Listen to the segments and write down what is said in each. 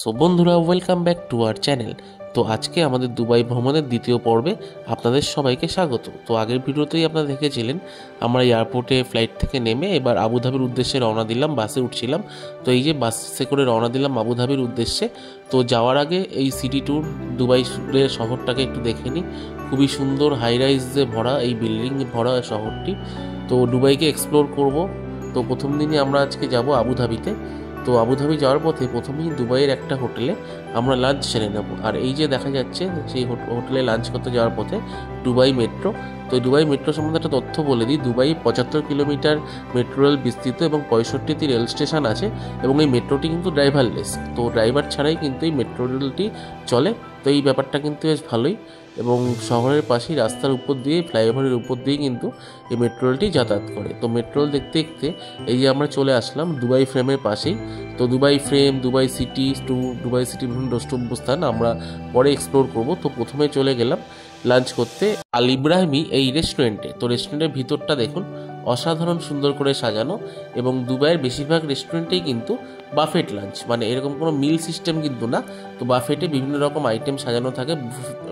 So বন্ধুরা, welcome back to our channel. তো আজকে আমাদের দুবাই ভ্রমণের দ্বিতীয় পর্বে আপনাদের সবাইকে স্বাগত। তো আগের ভিডিওতেই আপনারা দেখেছিলেন আমরা এয়ারপোর্টে ফ্লাইট থেকে নেমে এবার আবুধাবির উদ্দেশ্যে রওনা দিলাম, বাসে উঠছিলাম। তো এই যে বাসে করে রওনা দিলাম আবুধাবির উদ্দেশ্যে। তো যাওয়ার আগে এই সিটি ট্যুর দুবাই শহরটাকে একটু দেখে নিই। খুবই সুন্দর হাই রাইজে ভরা, এই বিল্ডিং ভরা শহরটি। তো দুবাইকে এক্সপ্লোর করব। তো প্রথম দিনই আমরা আজকে যাব আবুধাবিতে। তো আবুধাবি যাওয়ার পথে প্রথমেই দুবাইয়ের একটা হোটেলে আমরা লাঞ্চ সেরে নেব। আর এই যে দেখা যাচ্ছে সেই হোটেলে লাঞ্চ করতে যাওয়ার পথে দুবাই মেট্রো। তো দুবাই মেট্রো সম্বন্ধে একটা তথ্য বলে দিই। দুবাই 75 কিলোমিটার মেট্রো রেল বিস্তৃত এবং 65টি রেল স্টেশন আছে, এবং এই মেট্রোটি কিন্তু ড্রাইভারলেস। তো ড্রাইভার ছাড়াই কিন্তু এই মেট্রো রেলটি চলে। তো এই ব্যাপারটা কিন্তু বেশ ভালোই, এবং শহরের পাশেই রাস্তার উপর দিয়ে, ফ্লাইওভারের উপর দিয়ে কিন্তু এই মেট্রো রেলটি যাতায়াত করে। তো মেট্রো রেল দেখতে দেখতে এই যে আমরা চলে আসলাম দুবাই ফ্রেমের পাশেই। তো Dubai frame, Dubai city Dubai city বিভিন্ন দ্রষ্টব্যস্থান আমরা পরে এক্সপ্লোর করব। তো প্রথমে চলে গেলাম লাঞ্চ করতে আল ইব্রাহিমি এই রেস্টুরেন্টে। তো রেস্টুরেন্টের ভিতরটা দেখুন, অসাধারণ সুন্দর করে সাজানো। এবং দুবাইয়ের বেশিরভাগ রেস্টুরেন্টেই কিন্তু বাফেট লাঞ্চ, মানে এরকম কোনো মিল সিস্টেম কিন্তু না। তো বাফেটে বিভিন্ন রকম আইটেম সাজানো থাকে।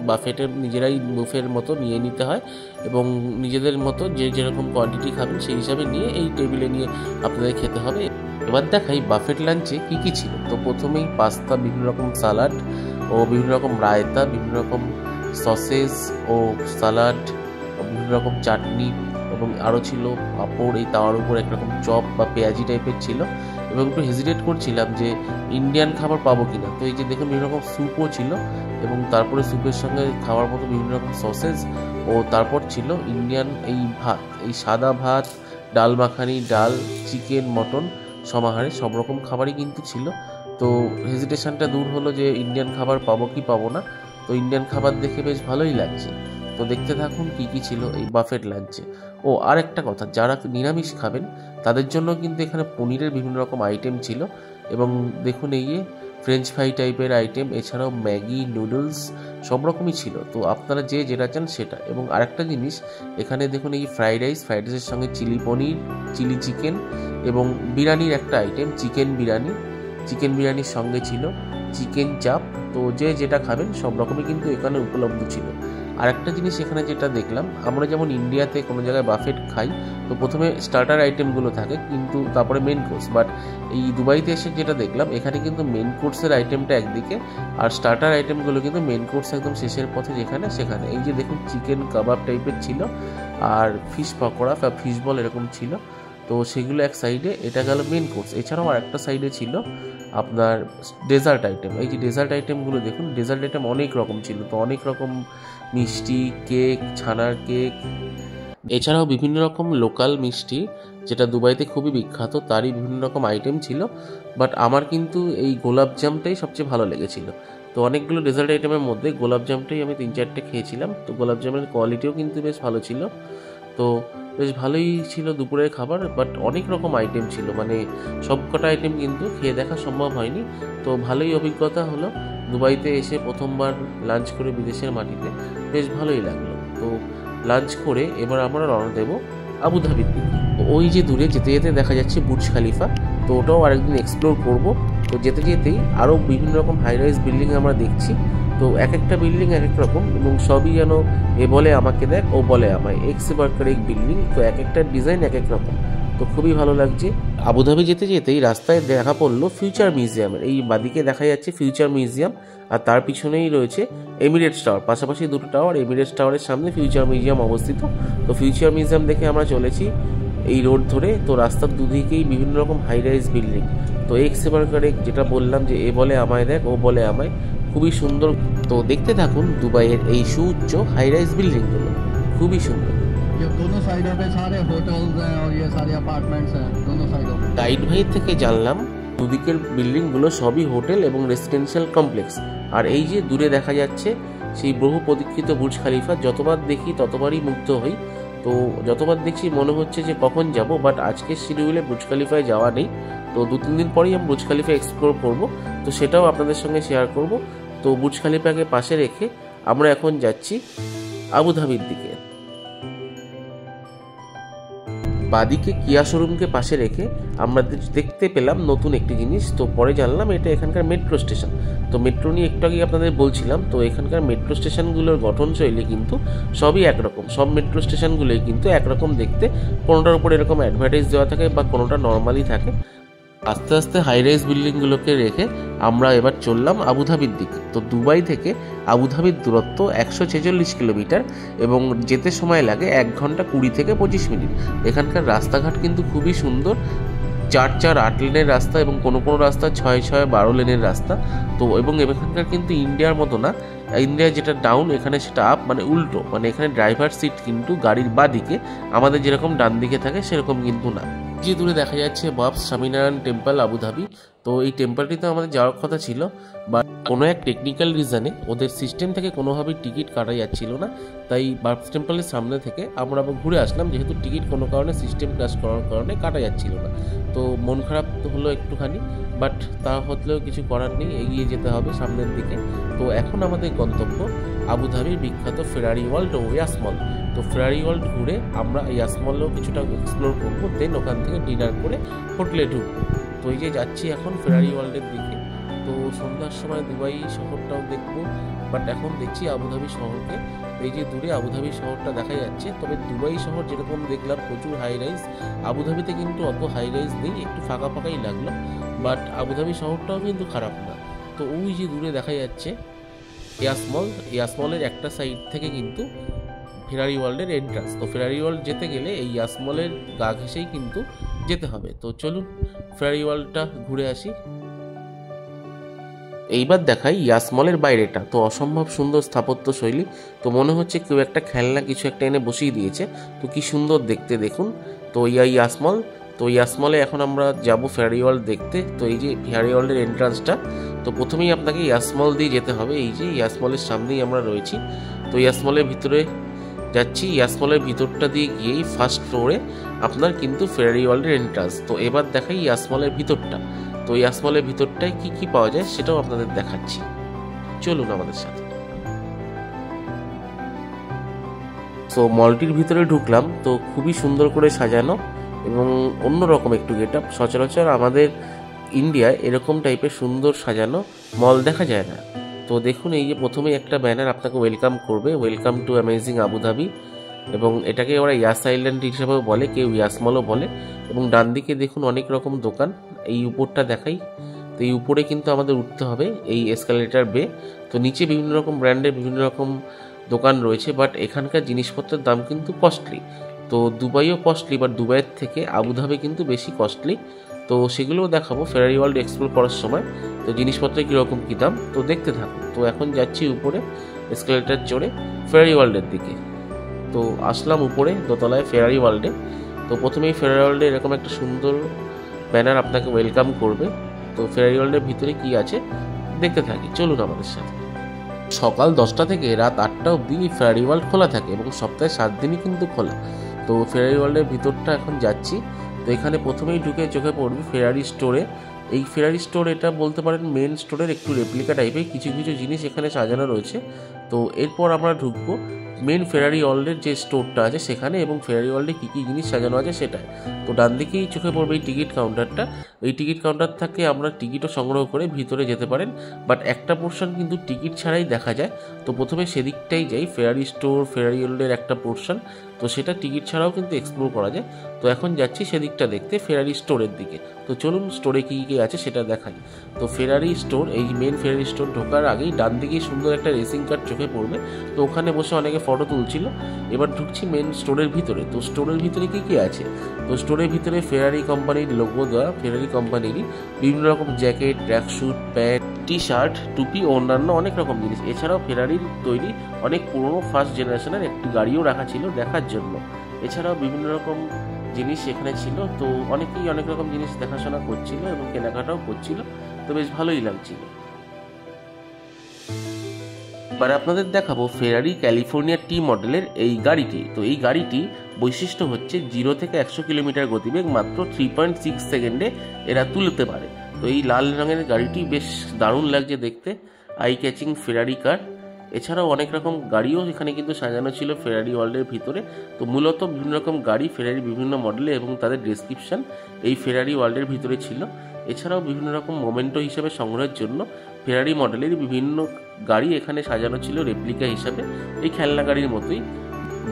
বাফেটে নিজেরাই বুফের মতো নিয়ে নিতে হয়, এবং নিজেদের মতো যে যেরকম কোয়ান্টিটি খাবেন সেই হিসাবে নিয়ে এই টেবিলে নিয়ে আপনাদের খেতে হবে। এবার দেখাই বাফেট লাঞ্চে কী কী ছিল। তো প্রথমেই পাস্তা, বিভিন্ন রকম সালাড ও বিভিন্ন রকম রায়তা, বিভিন্ন রকম সসেস ও সালাড, বিভিন্ন রকম চাটনি, এবং আরও ছিল পাঁপড়। এই তাওয়ার উপর একরকম চপ বা পেঁয়াজি টাইপের ছিল, এবং একটু হেজিটেট করছিলাম যে ইন্ডিয়ান খাবার পাবো কিনা। তো এই যে দেখুন বিভিন্ন রকম স্যুপও ছিল, এবং তারপরে স্যুপের সঙ্গে খাওয়ার মতো বিভিন্ন রকম সসেস, ও তারপর ছিল ইন্ডিয়ান এই ভাত, এই সাদা ভাত, ডাল মাখানি, ডাল, চিকেন, মটন সমাহারে সব রকম খাবারই কিন্তু ছিল। তো হেজিটেশনটা দূর হলো যে ইন্ডিয়ান খাবার পাবো কি পাবো না। তো ইন্ডিয়ান খাবার দেখে বেশ ভালোই লাগছে। তো দেখতে থাকুন কী কী ছিল এই বাফেট লাঞ্চে। ও আর একটা কথা, যারা নিরামিষ খাবেন তাদের জন্য কিন্তু এখানে পনিরের বিভিন্ন রকম আইটেম ছিল, এবং দেখুন এই ফ্রেঞ্চ ফ্রাই টাইপের আইটেম, এছাড়াও ম্যাগি, নুডলস সব রকমই ছিল। তো আপনারা যে যেটা চান সেটা। এবং আরেকটা জিনিস, এখানে দেখুন এই ফ্রাইড রাইসের সঙ্গে চিলি পনির, চিলি চিকেন, এবং বিরিয়ানির একটা আইটেম চিকেন বিরিয়ানির সঙ্গে ছিল চিকেন চাপ। তো যে যেটা খাবেন সব রকমই কিন্তু এখানে উপলব্ধ ছিল। আর একটা জিনিস এখানে যেটা দেখলাম, আমরা যেমন ইন্ডিয়াতে কোনো জায়গায় বাফেট খাই তো প্রথমে স্টার্টার আইটেমগুলো থাকে, কিন্তু তারপরে মেন কোর্স। বাট এই দুবাইতে এসে যেটা দেখলাম, এখানে কিন্তু মেন কোর্সের আইটেমটা একদিকে, আর স্টার্টার আইটেমগুলো কিন্তু মেন কোর্স একদম শেষের পথে সেখানে। এই যে দেখুন চিকেন কাবাব টাইপের ছিল, আর ফিশ পকোড়া বা ফিশ বল এরকম ছিল। তো সেগুলো এক সাইডে, এটা গেল মেন কোর্স। এছাড়াও আর একটা সাইডে ছিল আপনার ডেজার্ট আইটেম। এই যে ডেজার্ট আইটেমগুলো দেখুন, ডেজার্ট আইটেম অনেক রকম ছিল। তো অনেক রকম মিষ্টি, কেক, ছানার কেক, এছাড়াও বিভিন্ন রকম লোকাল মিষ্টি যেটা দুবাইতে খুবই বিখ্যাত, তারই বিভিন্ন রকম আইটেম ছিল। বাট আমার কিন্তু এই গোলাপ জামটাই সবচেয়ে ভালো লেগেছিল। তো অনেকগুলো ডেজার্ট আইটেমের মধ্যে গোলাপ জামটাই আমি 3-4টে খেয়েছিলাম। তো গোলাপ জামের কোয়ালিটিও কিন্তু বেশ ভালো ছিল। তো বেশ ভালোই ছিল দুপুরের খাবার। বাট অনেক রকম আইটেম ছিল, মানে সবকটা আইটেম কিন্তু খেয়ে দেখা সম্ভব হয়নি। তো ভালোই অভিজ্ঞতা হলো দুবাইতে এসে প্রথমবার লাঞ্চ করে বিদেশের মাটিতে, বেশ ভালোই লাগলো। তো লাঞ্চ করে এবার আমরা রওনা দেবো আবুধাবির দিকে। ওই যে দূরে যেতে যেতে দেখা যাচ্ছে বুর্জ খালিফা। তো ওটাও আরেকদিন এক্সপ্লোর করব। তো যেতে যেতেই আরও বিভিন্ন রকম হাই রাইজ বিল্ডিং আমরা দেখছি। তো এক একটা বিল্ডিং এক এক রকম, এবং সবই যেন এ বলে আমাকে দেখ, ও বলে আমায়, এক্স বার্কার এক বিল্ডিং। তো এক একটা ডিজাইন এক এক রকম। তো খুবই ভালো লাগছে। আবুধাবি যেতে যেতেই রাস্তায় দেখা পড়লো ফিউচার মিউজিয়ামের। এই বাদিকে দেখা যাচ্ছে ফিউচার মিউজিয়াম, আর তার পিছনেই রয়েছে এমিরেটস টাওয়ার। পাশাপাশি দুটো টাওয়ার, এমিরেটস টাওয়ারের সামনে ফিউচার মিউজিয়াম অবস্থিত। তো ফিউচার মিউজিয়াম দেখে আমরা চলেছি এই রোড ধরে। তো রাস্তার দুদিকেই বিভিন্ন রকম হাই রাইজ বিল্ডিং। তো এক্স বার্কার এক, যেটা বললাম যে এ বলে আমায় দেখ, ও বলে আমায়, খুবই সুন্দর। তো দেখতে থাকুন দুবাইয়ের এই সুউচ্চ হাই রাইজ বিল্ডিংগুলো, খুবই সুন্দর। दोनों साइडों पे सारे होटल्स हैं और ये सारे अपार्टमेंट्स हैं दोनों साइडों। গাইড ভাই থেকে জানলাম দুদিকের বিল্ডিংগুলো সবই হোটেল এবং রেসিডেন্সিয়াল কমপ্লেক্স। আর এই যে দূরে দেখা যাচ্ছে সেই বহু প্রতীক্ষিত বুর্জ খালিফা, যতবার দেখি ততবারই মুগ্ধ হই। তো যতবার দেখছি মনে হচ্ছে যে কখন যাব। বাট আজকের শিডিউলে বুর্জ খালিফায় যাওয়া নেই। তো 2-3 দিন পরেই আমি বুর্জ খালিফা এক্সপ্লোর করব। তো সেটাও আপনাদের সঙ্গে শেয়ার করব। তো বুর্জ খালিফাকে পাশে রেখে আমরা এখন যাচ্ছি আবুধাবির দিকে। বাদিকে কিয়া শোরুমকে পাশে রেখে আমরা দেখতে পেলাম নতুন একটি জিনিস। তো পরে জানলাম এটা এখানকার মেট্রো স্টেশন। তো মেট্রো নিয়ে একটু আগে আপনাদের বলছিলাম, তো এখানকার মেট্রো স্টেশনগুলোর গঠনশৈলী কিন্তু সবই একরকম। সব মেট্রো স্টেশনগুলোই কিন্তু একরকম দেখতে, কোনোটার উপর এরকম অ্যাডভার্টাইজ দেওয়া থাকে বা কোনোটা নর্মালি থাকে। আস্তে আস্তে হাই রাইজ বিল্ডিংগুলোকে রেখে আমরা এবার চললাম আবুধাবির দিকে। তো দুবাই থেকে আবুধাবির দূরত্ব 146 কিলোমিটার এবং যেতে সময় লাগে 1 ঘন্টা 20 থেকে 25 মিনিট। এখানকার রাস্তাঘাট কিন্তু খুবই সুন্দর, 4-4-8 লেনের রাস্তা এবং কোনো কোনো রাস্তা 6-6-12 লেনের রাস্তা। তো এবং এখানকার কিন্তু ইন্ডিয়ার মতো না, ইন্ডিয়া যেটা ডাউন এখানে সেটা আপ, মানে উল্টো, মানে এখানে ড্রাইভার সিট কিন্তু গাড়ির বাদিকে, আমাদের যেরকম ডান দিকে থাকে সেরকম কিন্তু না। যে দূরে দেখা যাচ্ছে বাবস স্বামীনারায়ণ টেম্পল আবুধাবি। তো এই টেম্পলটিতে আমাদের যাওয়ার কথা ছিল, বা কোনো এক টেকনিক্যাল রিজনে ওদের সিস্টেম থেকে কোনোভাবেই টিকিট কাটা যাচ্ছিল না। তাই বাবস টেম্পলের সামনে থেকে আমরা আবার ঘুরে আসলাম, যেহেতু টিকিট কোনো কারণে সিস্টেম ক্লাস করার কারণে কাটা যাচ্ছিল না। তো মন খারাপ তো হলো একটুখানি, বাট তা হলেও কিছু করার নেই, এগিয়ে যেতে হবে সামনের দিকে। তো এখন আমাদের গন্তব্য আবুধাবির বিখ্যাত ফেরারি ওয়ার্ল্ড ও ইয়াস মল। তো ফেরারি ওয়ার্ল্ড ঘুরে আমরা ইয়াস মলেও কিছুটা এক্সপ্লোর করবো, দেন ওখান থেকে ডিনার করে হোটেলে ঢুকবো। তো এই যে যাচ্ছি এখন ফেরারি ওয়ার্ল্ডের দিকে। তো সন্ধ্যার সময় দুবাই শহরটাও দেখবো, বাট এখন দেখছি আবুধাবি শহরকে। এই যে দূরে আবুধাবি শহরটা দেখা যাচ্ছে, তবে দুবাই শহর যেরকম দেখলাম প্রচুর হাই রাইজ, আবুধাবিতে কিন্তু অত হাই রাইজ নেই, একটু ফাঁকা ফাঁকাই লাগলো। বাট আবুধাবি শহরটাও কিন্তু খারাপ না। তো ওই যে দূরে দেখা যাচ্ছে ইয়াস মল, ইয়াস মলের একটা সাইড থেকে কিন্তু ফেরারি ওয়ার্ল্ডের এন্ট্রান্স। তো ফেরারি ওয়ার্ল্ড যেতে গেলে এই ইয়াস মলের গা ঘেঁষেই কিন্তু যেতে হবে। তো চলুন ফেরারি ওয়ার্ল্ডটা ঘুরে আসি। এইবার দেখাই ইয়াস মলের বাইরেটা। তো অসম্ভব সুন্দর স্থাপত্য শৈলী। তো মনে হচ্ছে কেউ একটা খেলনা কিছু একটা এনে বসিয়ে দিয়েছে। তো কি সুন্দর দেখতে দেখুন। তো ইয়াস মল, তো ইয়াস মলে এখন আমরা যাব ফেরারি ওয়ার্ল্ড দেখতে। তো এই যে ফেরারি ওয়ার্ল্ডের এন্ট্রান্সটা, তো প্রথমেই আপনাকে ইয়াস মল দিয়ে যেতে হবে। এই যে ইয়াস মলের সামনেই আমরা রয়েছি। তো ইয়াস মলের ভিতরে যাচ্ছি। ইয়াস মলের ভিতরটা দিয়ে গিয়েই ফার্স্ট ফ্লোরে আপনার কিন্তু ফেরারি ওয়ার্ল্ডের এন্ট্রান্স। তো এবার দেখাই ইয়াস মলের ভিতরটা। তো ইয়াস মলের ভিতরটায় কি কি পাওয়া যায় সেটাও আপনাদের দেখাচ্ছি, চলুন আমাদের সাথে। তো মলটির ভিতরে ঢুকলাম। তো খুবই সুন্দর করে সাজানো এবং অন্যরকম একটু গেটআপ। সচরাচর আমাদের ইন্ডিয়ায় এরকম টাইপের সুন্দর সাজানো মল দেখা যায় না। তো দেখুন এই যে প্রথমেই একটা ব্যানার আপনাকে ওয়েলকাম করবে, ওয়েলকাম টু অ্যামেজিং আবুধাবি, এবং এটাকে ওরা ইয়াস আইল্যান্ড হিসেবেও বলে, কেউ ইয়াস মলও বলে। এবং ডান দিকে দেখুন অনেক রকম দোকান। এই উপরটা দেখাই। তো এই উপরে কিন্তু আমাদের উঠতে হবে এই এসকালেটর বে। তো নিচে বিভিন্ন রকম ব্র্যান্ডের বিভিন্ন রকম দোকান রয়েছে, বাট এখানকার জিনিসপত্রের দাম কিন্তু কস্টলি। তো দুবাইও কস্টলি, বাট দুবাইয়ের থেকে আবুধাবি কিন্তু বেশি কস্টলি। তো সেগুলোও দেখাবো ফেরারি ওয়ার্ল্ড এক্সপ্লোর করার সময়। তো জিনিসপত্রের কীরকম কী দাম তো দেখতে থাকুন। তো এখন যাচ্ছি উপরে এসকালেটর চড়ে ফেরারি ওয়ার্ল্ডের দিকে। তো আসলাম উপরে দোতলায় ফেরারি ওয়ার্ল্ডে। তো প্রথমেই ফেরারি ওয়ার্ল্ডে এরকম একটা সুন্দর ব্যানার আপনাকে ওয়েলকাম করবে। তো ফেরারি ওয়ার্ল্ডের ভিতরে কি আছে দেখতে থাকি, চলুন আমাদের সাথে। সকাল 10টা থেকে রাত 8টা অবধি ফেরারি ওয়ার্ল্ড খোলা থাকে এবং সপ্তাহে 7 দিনই কিন্তু খোলা। তো ফেরারি ওয়ার্ল্ডের ভিতরটা এখন যাচ্ছি। তো এখানে প্রথমেই ঢুকে চোখে পড়বে ফেরারি স্টোরে। এই ফেরারি স্টোর এটা বলতে পারেন মেন স্টোরের একটু রেপ্লিকা টাইপের, কিছু কিছু জিনিস এখানে সাজানো রয়েছে। তো এরপর আমরা ঢুকবো মেন ফেরারি ওয়ার্ল্ডের যে স্টোরটা আছে সেখানে, এবং ফেরারি ওয়ার্ল্ডে কী কী জিনিস সাজানো আছে সেটাই। তো ডান দিকেই চোখে পড়বে এই টিকিট কাউন্টারটা। এই টিকিট কাউন্টার থেকে আমরা টিকিটও সংগ্রহ করে ভিতরে যেতে পারেন, বাট একটা পোর্শন কিন্তু টিকিট ছাড়াই দেখা যায়। তো প্রথমে সেদিকটাই যাই, ফেরারি স্টোর ফেরারি ওয়ার্ল্ডের একটা পোর্শন, তো সেটা টিকিট ছাড়াও কিন্তু এক্সপ্লোর করা যায়। তো এখন যাচ্ছি সেদিকটা দেখতে, ফেরারি স্টোরের দিকে। তো চলুন স্টোরে কী কী আছে সেটা দেখাই। তো ফেরারি স্টোর, এই মেন ফেরারি স্টোর ঢোকার আগেই ডান দিকেই সুন্দর একটা রেসিং কার চোখে পড়বে। তো ওখানে বসে অনেকে ফটো তুলছিল। এবার ঢুকছি মেন স্টোরের ভিতরে। তো স্টোরের ভিতরে কী কী আছে, তো স্টোরের ভিতরে ফেরারি কোম্পানির লোগো দেওয়া, ফেরারি কোম্পানিরই বিভিন্ন রকম jacket, tracksuit, pant, T shirt, টুপি ও অন্যান্য অনেক রকম জিনিস। এছাড়াও ফেরারির তৈরি অনেক পুরনো ফার্স্ট জেনারেশনের একটি গাড়িও রাখা ছিল দেখার জন্য। এছাড়াও বিভিন্ন রকম জিনিস এখানে ছিল। তো অনেকেই অনেক রকম জিনিস দেখাশোনা করছিল এবং কেনাকাটাও করছিল। তো বেশ ভালোই লাগছিল। এবার আপনাদের দেখাবো ফেরারি ক্যালিফোর্নিয়া টি মডেলের এই গাড়িটি। তো এই গাড়িটি বৈশিষ্ট্য হচ্ছে 0 থেকে 100 কিলোমিটার গতিবেগ মাত্র 3.6 সেকেন্ডে এরা তুলতে পারে। তো এই লাল রঙের গাড়িটি বেশ দারুণ লাগছে দেখতে, আই ক্যাচিং ফেরারি কার। এছাড়াও অনেক রকম গাড়িও এখানে কিন্তু সাজানো ছিল ফেরারি ওয়ার্ল্ডের ভিতরে। তো মূলত বিভিন্ন রকম গাড়ি ফেরারি বিভিন্ন মডেলে এবং তাদের ডেসক্রিপশন এই ফেরারি ওয়ার্ল্ডের ভিতরে ছিল। এছাড়াও বিভিন্ন রকম মোমেন্টো হিসেবে সংগ্রহের জন্য ফেরারি মডেলের বিভিন্ন গাড়ি এখানে সাজানো ছিল রেপ্লিকা হিসাবে, এই খেলনা গাড়ির মতোই।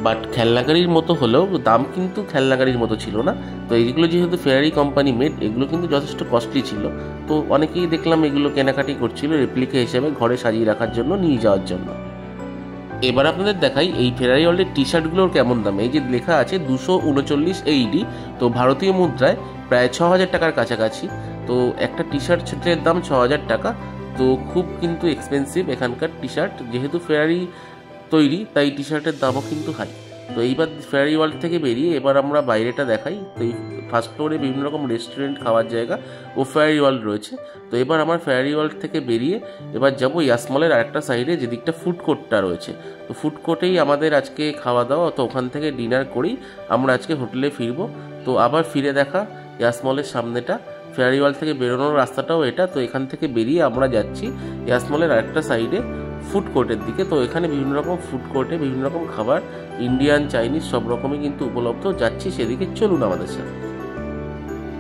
বাট খেলনা গাড়ির মতো হলেও দাম কিন্তু খেলনা গাড়ির মতো ছিল না। তো এইগুলো যেহেতু ফেরারি কোম্পানি মেড, এগুলো কিন্তু যথেষ্ট কস্টলি ছিল। তো অনেকেই দেখলাম এগুলো কেনাকাটি করছিল রেপ্লিকা হিসেবে ঘরে সাজিয়ে রাখার জন্য, নিয়ে যাওয়ার জন্য। এবার আপনাদের দেখাই এই ফেরারি ওয়ার্ল্ডের টি শার্টগুলোর কেমন দাম। এই যে লেখা আছে 239 AED, তো ভারতীয় মুদ্রায় প্রায় 6,000 টাকার কাছাকাছি। তো একটা টি শার্টের দাম 6,000 টাকা। তো খুব কিন্তু এক্সপেন্সিভ এখানকার টি শার্ট, যেহেতু ফেরারি তৈরি তাই টি শার্টের দামও কিন্তু হাই। তো এইবার ফেরারি ওয়ার্ল্ড থেকে বেরিয়ে এবার আমরা বাইরেটা দেখাই। তো এই ফার্স্ট ফ্লোরে বিভিন্ন রকম রেস্টুরেন্ট, খাওয়ার জায়গা ও ফেরারি ওয়ার্ল্ড রয়েছে। তো এবার আমার ফেরারি ওয়ার্ল্ড থেকে বেরিয়ে এবার যাবো ইয়াসমলের আরেকটা সাইডে, যেদিকটা ফুড কোর্টটা রয়েছে। তো ফুড কোর্টেই আমাদের আজকে খাওয়া দাওয়া, তো ওখান থেকে ডিনার করেই আমরা আজকে হোটেলে ফিরবো। তো আবার ফিরে দেখা ইয়াসমলের সামনেটা, ফেরারি ওয়ার্ল্ড থেকে বেরোনোর রাস্তাটাও এটা। তো এখান থেকে বেরিয়ে আমরা যাচ্ছি ইয়াসমলের আরেকটা সাইডে ফুড কোর্টের দিকে। তো এখানে বিভিন্ন রকম ফুড কোর্টে বিভিন্ন রকম খাবার, ইন্ডিয়ান, চাইনিজ সব রকমই কিন্তু উপলব্ধ। যাচ্ছি সেদিকে, চলুন আমাদের সাথে।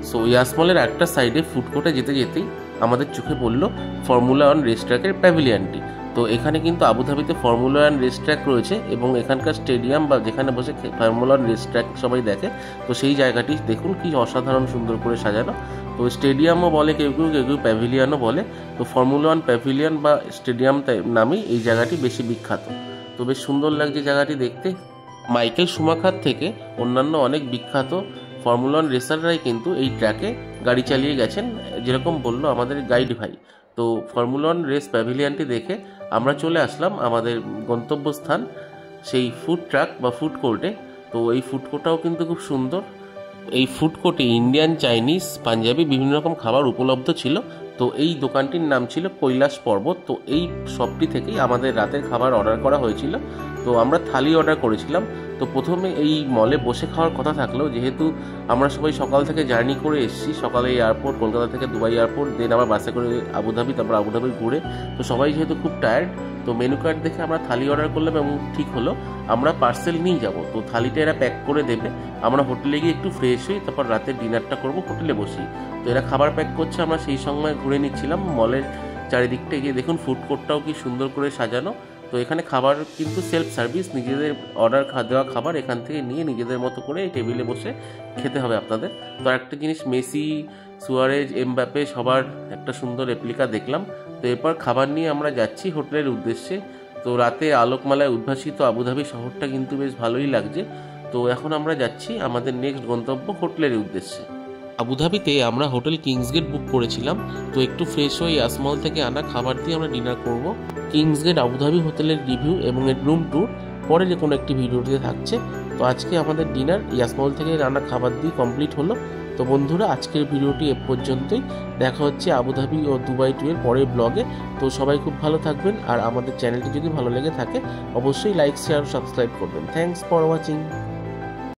সো ইয়াসমলের একটা সাইডে ফুড কোর্টে যেতে যেতেই আমাদের চোখে পড়ল ফর্মুলা 1 রেস ট্র্যাকের প্যাভিলিয়নটি। তো এখানে কিন্তু আবুধাবিতে ফর্মুলা 1 রেস ট্র্যাক রয়েছে এবং এখানকার স্টেডিয়াম বা যেখানে বসে ফর্মুলা 1 রেস ট্র্যাক সবাই দেখে, তো সেই জায়গাটি দেখুন কি অসাধারণ সুন্দর করে সাজানো। তো স্টেডিয়ামও বলে কেউ কেউ, কেউ কেউ প্যাভিলিয়নও বলে। তো ফর্মুলা 1 প্যাভিলিয়ন বা স্টেডিয়াম নামেই এই জায়গাটি বেশি বিখ্যাত। তো বেশ সুন্দর লাগছে জায়গাটি দেখতে। মাইকেল শুমাখার থেকে অন্যান্য অনেক বিখ্যাত ফর্মুলা 1 রেসাররাই কিন্তু এই ট্র্যাকে গাড়ি চালিয়ে গেছেন, যেরকম বললো আমাদের গাইড ভাই। তো ফর্মুলা 1 রেস প্যাভিলিয়নটি দেখে আমরা চলে আসলাম আমাদের গন্তব্যস্থান, সেই ফুড ট্রাক বা ফুড কোর্টে। তো এই ফুড কোর্টটাও কিন্তু খুব সুন্দর। এই ফুড কোর্টে ইন্ডিয়ান, চাইনিজ, পাঞ্জাবি বিভিন্ন রকম খাবার উপলব্ধ ছিল। তো এই দোকানটির নাম ছিল কৈলাস পর্বত। তো এই শপটি থেকেই আমাদের রাতের খাবার অর্ডার করা হয়েছিল। তো আমরা থালি অর্ডার করেছিলাম। তো প্রথমে এই মলে বসে খাওয়ার কথা থাকলেও যেহেতু আমরা সবাই সকাল থেকে জার্নি করে এসেছি, সকালে এয়ারপোর্ট কলকাতা থেকে দুবাই এয়ারপোর্ট, দেন আবার বাসে করে আবুধাবি, তারপর আবুধাবি ঘুরে, তো সবাই যেহেতু খুব টায়ার্ড, তো মেনু কার্ড দেখে আমরা থালি অর্ডার করলাম এবং ঠিক হলো আমরা পার্সেল নিয়ে যাব। তো থালিটা এরা প্যাক করে দেবে, আমরা হোটেলে গিয়ে একটু ফ্রেশ হই, তারপর রাতে ডিনারটা করবো হোটেলে বসি। তো এরা খাবার প্যাক করছে, আমরা সেই সময় ঘুরে নিচ্ছিলাম মলের চারিদিকটা। গিয়ে দেখুন ফুড কোর্টটাও কি সুন্দর করে সাজানো। তো এখানে খাবার কিন্তু সেলফ সার্ভিস, নিজেদের অর্ডার দেওয়া খাবার এখান থেকে নিয়ে নিজেদের মতো করে এই টেবিলে বসে খেতে হবে আপনাদের। তো একটা জিনিস, মেসি, সুয়ারেজ, এমবাপে সবার একটা সুন্দর রেপ্লিকা দেখলাম। তো এরপর খাবার নিয়ে আমরা যাচ্ছি হোটেলের উদ্দেশ্যে। তো রাতে আলোকমালায় উদ্ভাসিত আবুধাবি শহরটা কিন্তু বেশ ভালোই লাগছে। তো এখন আমরা যাচ্ছি আমাদের নেক্সট গন্তব্য হোটেলের উদ্দেশ্যে। আবুধাবিতে আমরা হোটেল কিংসগেট বুক করেছিলাম। তো একটু ফ্রেশ হয়ে ইয়াসমল থেকে আনা খাবার দিয়ে আমরা ডিনার করব। কিংসগেট আবুধাবি হোটেলের রিভিউ এবং এর রুম ট্যুর পরে যে কোনো একটি ভিডিওটিতে থাকছে। তো আজকে আমাদের ডিনার ইয়াসমল থেকে রান্না খাবার দিয়ে কমপ্লিট হলো। তো বন্ধুরা, আজকের ভিডিওটি এ পর্যন্তই। দেখা হচ্ছে আবুধাবি ও দুবাই ট্যুরের পরের ব্লগে। তো সবাই খুব ভালো থাকবেন, আর আমাদের চ্যানেলটি যদি ভালো লেগে থাকে অবশ্যই লাইক, শেয়ার, সাবস্ক্রাইব করবেন। Thanks for watching.